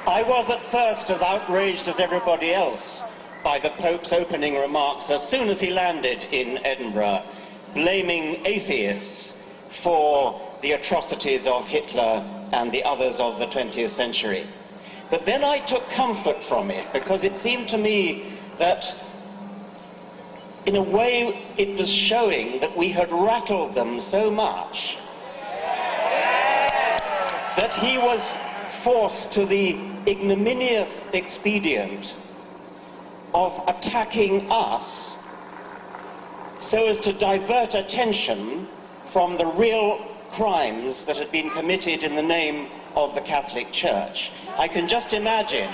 I was at first as outraged as everybody else by the Pope's opening remarks as soon as he landed in Edinburgh, blaming atheists for the atrocities of Hitler and the others of the 20th century. But then I took comfort from it, because it seemed to me that in a way it was showing that we had rattled them so much that he was forced to the ignominious expedient of attacking us so as to divert attention from the real crimes that had been committed in the name of the Catholic Church. I can just imagine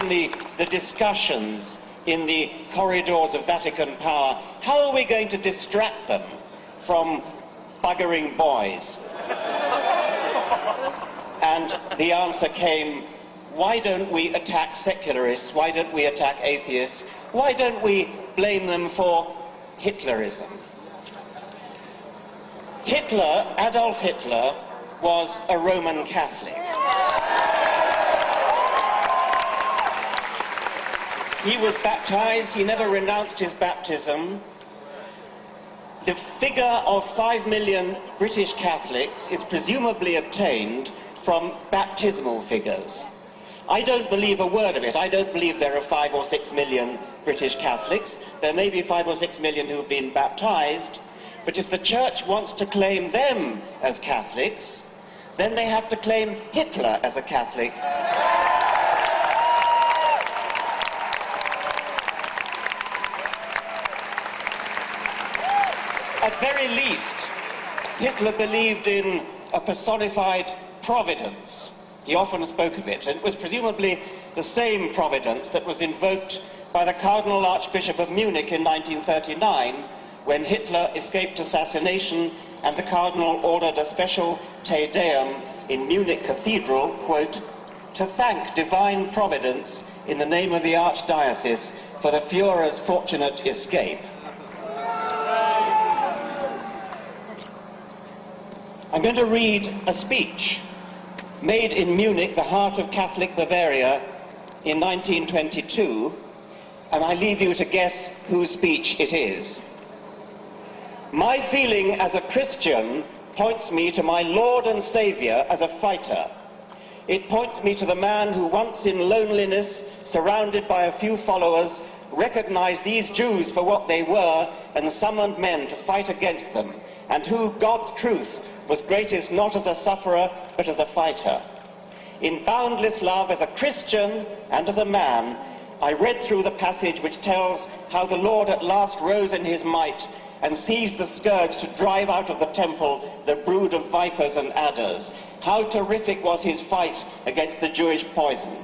the discussions in the corridors of Vatican power. How are we going to distract them from buggering boys? And the answer came, why don't we attack secularists? Why don't we attack atheists? Why don't we blame them for Hitlerism? Hitler, Adolf Hitler, was a Roman Catholic. He was baptized, he never renounced his baptism. The figure of 5 million British Catholics is presumably obtained from baptismal figures. I don't believe a word of it. I don't believe there are 5 or 6 million British Catholics. There may be 5 or 6 million who have been baptized, but if the Church wants to claim them as Catholics, then they have to claim Hitler as a Catholic. At very least, Hitler believed in a personified providence. He often spoke of it, and it was presumably the same providence that was invoked by the Cardinal Archbishop of Munich in 1939, when Hitler escaped assassination and the Cardinal ordered a special Te Deum in Munich Cathedral, quote, to thank divine providence in the name of the Archdiocese for the Führer's fortunate escape. I'm going to read a speech made in Munich, the heart of Catholic Bavaria, in 1922, and I leave you to guess whose speech it is. My feeling as a Christian points me to my Lord and Saviour as a fighter. It points me to the man who once in loneliness, surrounded by a few followers, recognized these Jews for what they were and summoned men to fight against them, and who, God's truth, was greatest not as a sufferer, but as a fighter. In boundless love as a Christian and as a man, I read through the passage which tells how the Lord at last rose in his might and seized the scourge to drive out of the temple the brood of vipers and adders. How terrific was his fight against the Jewish poison.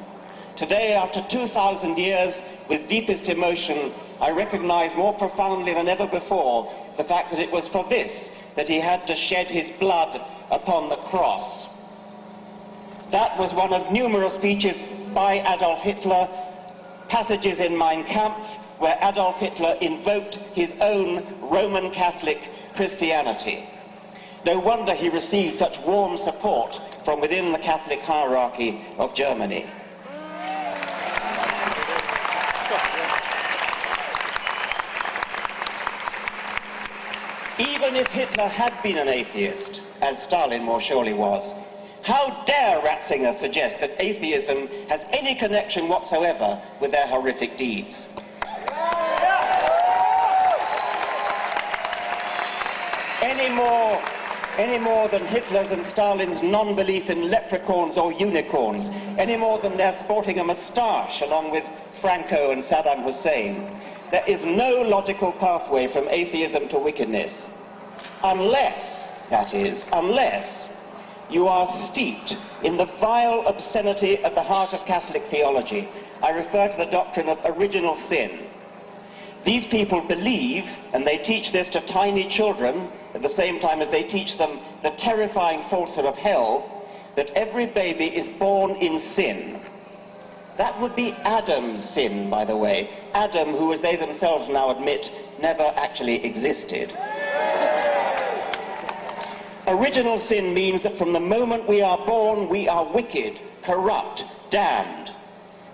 Today, after 2,000 years, with deepest emotion, I recognize more profoundly than ever before the fact that it was for this that he had to shed his blood upon the cross. That was one of numerous speeches by Adolf Hitler, passages in Mein Kampf, where Adolf Hitler invoked his own Roman Catholic Christianity. No wonder he received such warm support from within the Catholic hierarchy of Germany. Even if Hitler had been an atheist, as Stalin more surely was, how dare Ratzinger suggest that atheism has any connection whatsoever with their horrific deeds? Any more than Hitler's and Stalin's non-belief in leprechauns or unicorns, any more than their sporting a moustache along with Franco and Saddam Hussein. There is no logical pathway from atheism to wickedness, unless, that is, unless you are steeped in the vile obscenity at the heart of Catholic theology. I refer to the doctrine of original sin. These people believe, and they teach this to tiny children, at the same time as they teach them the terrifying falsehood of hell, that every baby is born in sin. That would be Adam's sin, by the way. Adam, who, as they themselves now admit, never actually existed. Original sin means that from the moment we are born, we are wicked, corrupt, damned,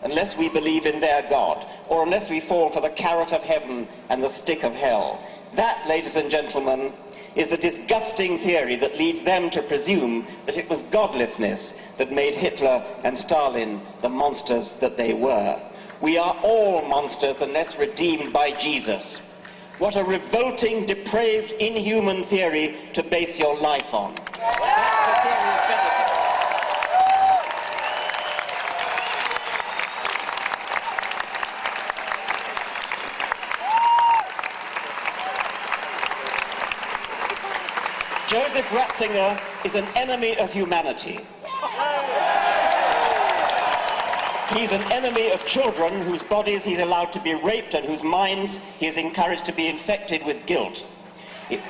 unless we believe in their God, or unless we fall for the carrot of heaven and the stick of hell. That, ladies and gentlemen, is the disgusting theory that leads them to presume that it was godlessness that made Hitler and Stalin the monsters that they were. We are all monsters unless redeemed by Jesus. What a revolting, depraved, inhuman theory to base your life on. That's the theory of biblical. Joseph Ratzinger is an enemy of humanity. He's an enemy of children whose bodies he's allowed to be raped and whose minds he is encouraged to be infected with guilt. It's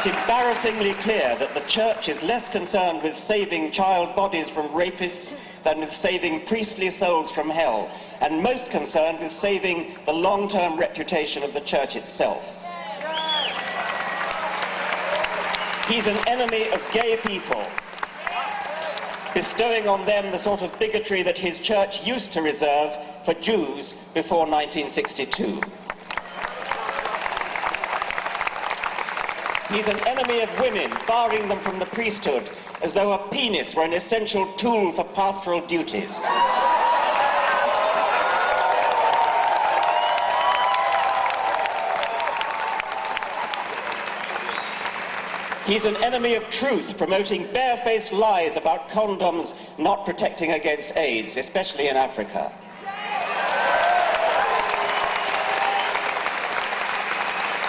embarrassingly clear that the Church is less concerned with saving child bodies from rapists than with saving priestly souls from hell, and most concerned with saving the long-term reputation of the Church itself. He's an enemy of gay people, bestowing on them the sort of bigotry that his church used to reserve for Jews before 1962. He's an enemy of women, barring them from the priesthood, as though a penis were an essential tool for pastoral duties. He's an enemy of truth, promoting barefaced lies about condoms not protecting against AIDS, especially in Africa.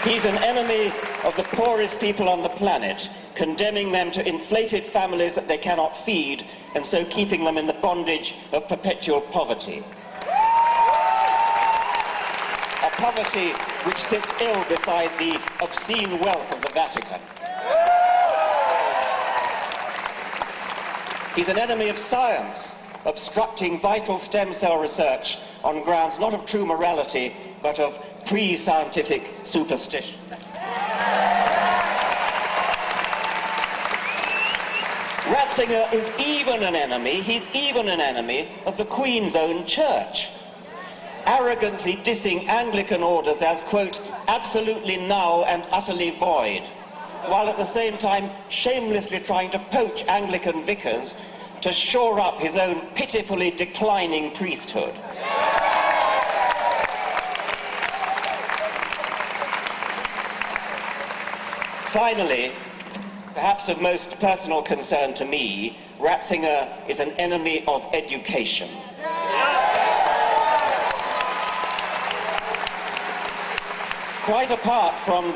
He's an enemy of the poorest people on the planet, condemning them to inflated families that they cannot feed, and so keeping them in the bondage of perpetual poverty. A poverty which sits ill beside the obscene wealth of the Vatican. He's an enemy of science, obstructing vital stem cell research on grounds not of true morality, but of pre-scientific superstition. Ratzinger is even an enemy, he's even an enemy of the Queen's own church, arrogantly dissing Anglican orders as, quote, absolutely null and utterly void, while at the same time shamelessly trying to poach Anglican vicars to shore up his own pitifully declining priesthood. Finally, perhaps of most personal concern to me, Ratzinger is an enemy of education. Quite apart from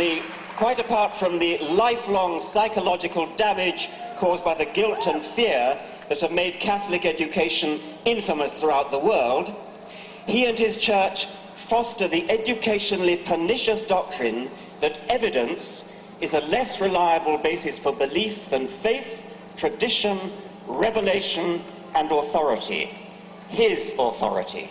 the lifelong psychological damage caused by the guilt and fear that have made Catholic education infamous throughout the world, he and his church foster the educationally pernicious doctrine that evidence is a less reliable basis for belief than faith, tradition, revelation, and authority. His authority.